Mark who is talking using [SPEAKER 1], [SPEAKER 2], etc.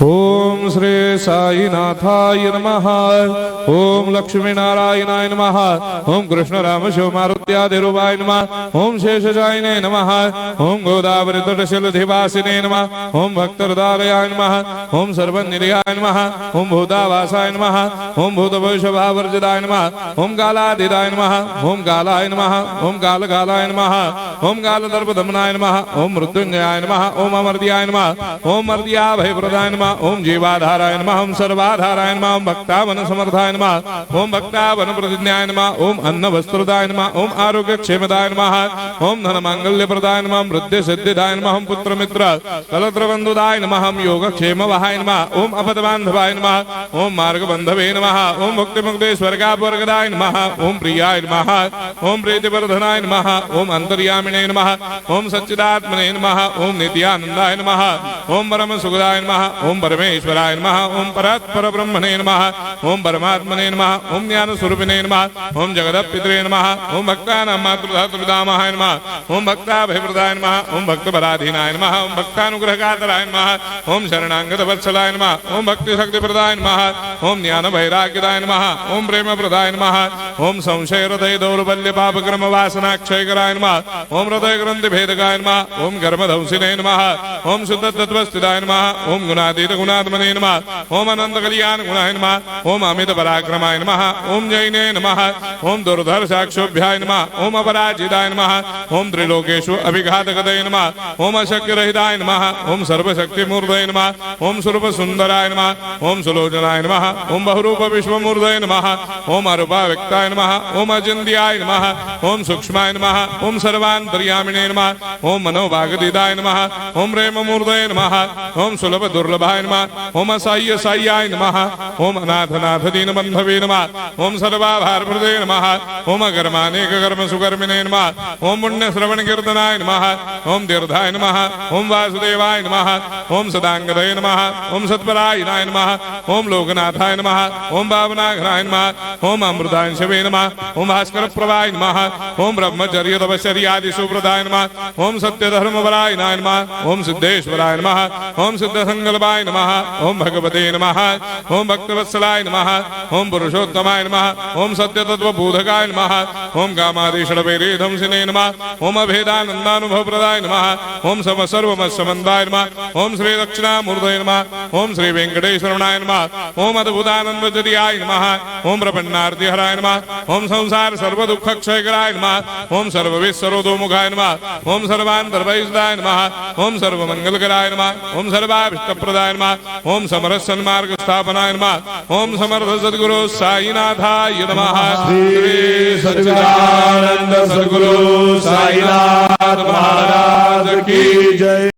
[SPEAKER 1] ओम श्री साईनाथाय नमः। ओम लक्ष्मी नारायणाय नमः। ओम कृष्ण राम शिव मारुत्यादिरूपाय नमः। ओम शेषशायिने नमः। ओम गोदावरी तटशिलधिवासिने नमः। ओम भक्तहृदयाय नमः। ओम सर्वनिलयाय नमः। ओम भूतावासाय नमः। ओम भूतभविष्यभावर्जिताय नमः। ओम कालातीताय नमः। ओम कालाय नमः। ओम कालकालाय नमः। ओम कालदर्पदमनाय नमः। ओम मृत्युंजयाय नमः। ओम अमर्त्याय नमः। ओम मर्त्याभयप्रदाय नमः। ओम जीवाधाराय नमः। ओम सर्वाधाराय नमः। ओम भक्तावन समर्थाय नमः। ओम भक्तावन प्रतिज्ञाय नमः। ओम अन्न वस्त्रदाय नमः। ओम आरोग्य क्षेमदाय नमः। ओम धन मांगल्य प्रदाय नमः। वृद्धि सिद्धिदाय नमः। ओम पुत्र मित्र कलत्र बंधुदाय नमः। ओम योग क्षेम वहाय नमः। ओम अपद बांधवाय नमः। ओम मार्ग बंधवे नमः। ओम मुक्ति मुक्ति स्वर्गापवर्गदाय नमः। ओम प्रियाय नमः। ओम प्रीतिवर्धनाय नमः। ओम अंतर्यामिने नमः। ओम सच्चिदात्मने नमः। ओम नित्यानंदाय नमः। ओम परम सुखदाय नमः। ओम परमेश्वराय नमः। ओम परात्पर ब्रह्मणे नमः। ओम परमात्मने नमः। ओम ज्ञान स्वरूपिणे नमः। ओम जगदपितरे नमः। ओम भक्तानां मातृधातुर्धामाय नमः। ओम भक्ताभयप्रदाय नमः। ओम भक्तपराधीनाय नमः। ओम भक्तानुग्रहकातराय नमः। ओम शरणागत वत्सलाय नमः। ओम भक्ति शक्तिप्रदाय नमः। ओम ज्ञान वैराग्यदाय नमः। ओम प्रेम प्रदाय नमः। ओम संशय हृदय दौर्बल्य पाप कर्म वासना क्षयकराय नमः। ओम हृदय ग्रंथि भेदकाय नमः। ओम कर्मधंसिने नमः। ओम शुद्ध तत्वस्थिताय नमः। ओम गुणातीत गुणात्मने नमः। ओम अनंत कल्याण गुणाय नमः। ओम अमित पराक्रमाय नमः। ओम जैने नमः। ओम दुर्धर्षाक्षोभ्याय नमः। ओम अपराजिताय नमः। ओम त्रिलोकेषु अभिघातगतये नमः। ओम अशक्य रहिताय नमः। ओम सर्वशक्ति मूर्धये नमः। ओम स्वरूप सुंदराय नमः। ओम सुलोचनाय नमः। ओम बहुरूप विश्वमूर्धये नमः। ओम अरूपाव्यक्ताय नमः। ओम अचिन्त्याय नमः। ओम सूक्ष्माय नमः। ओम सर्वान्तर्यामिने नमः। ओम मनोभागतीताय नमः। ओम प्रेम मूर्धये नमः। ओम सुलभ दुर्लभाय नमः। ओम असाह्य साह्याय नमः। ओम अनाथनाथ दीनबन्धवे नमः। ओम सर्वाभारप्रदे नमः। ओम अकर्मानेक कर्म सुकर्मिणे नमः। ओम पुण्य श्रवण कीर्तनाय नमः। ओम तीर्थाय नमः। ओम वासुदेवाय नमः। ओम सदांगदये नमः। ओम सत्परायणाय नमः। ओम लोकनाथाय नमः। ओम भावनाघनाय नमः। ओम अमृतांशवे नमः। ओम भास्कर प्रभाय नमः। ओम ब्रह्मचर्य तपश्चर्यादि सुप्रदाय नमः। ओम सत्यधर्मपरायणाय नमः। ओम सिद्धेश्वराय नमः। ओम सिद्ध संकल्पाय नमः। ओम भगवते नमः। ओम भक्तवत्सलाय नमः। ओम पुरुषोत्तमाय नमः। ओम सत्य तत्वबोधकाय नमः। ओम कामादिषडवैरेधंसिने नमः। ओम अभेदानंदानुभव प्रदाय नमः। ओम सर्वमस्समन्दाय नमः। ओम श्री दक्षिणामूर्तये नमः। ओम श्री वेंकटेश्वराय नमः। ओम अद्भुतानंदचर्याय नमः। ओम प्रपन्नार्तिहराय नमः। ओम संसार सर्व दुख क्षयकराय नमः। ओम सर्वविश्वरोधोमुखाय नमः। ओम सर्वान्तर्बहिष्ठाय नमः। ओम सर्वमंगलकराय नमः। ओम सर्वाभीष्टप्रदाय नमः। ओम समरस सन्मार्ग स्थापनाय नमः। ओम समर्थ सद्गुरु साईनाथाय नमः।
[SPEAKER 2] श्री सच्चिदानंद सद्गुरु साईनाथ महाराज की जय।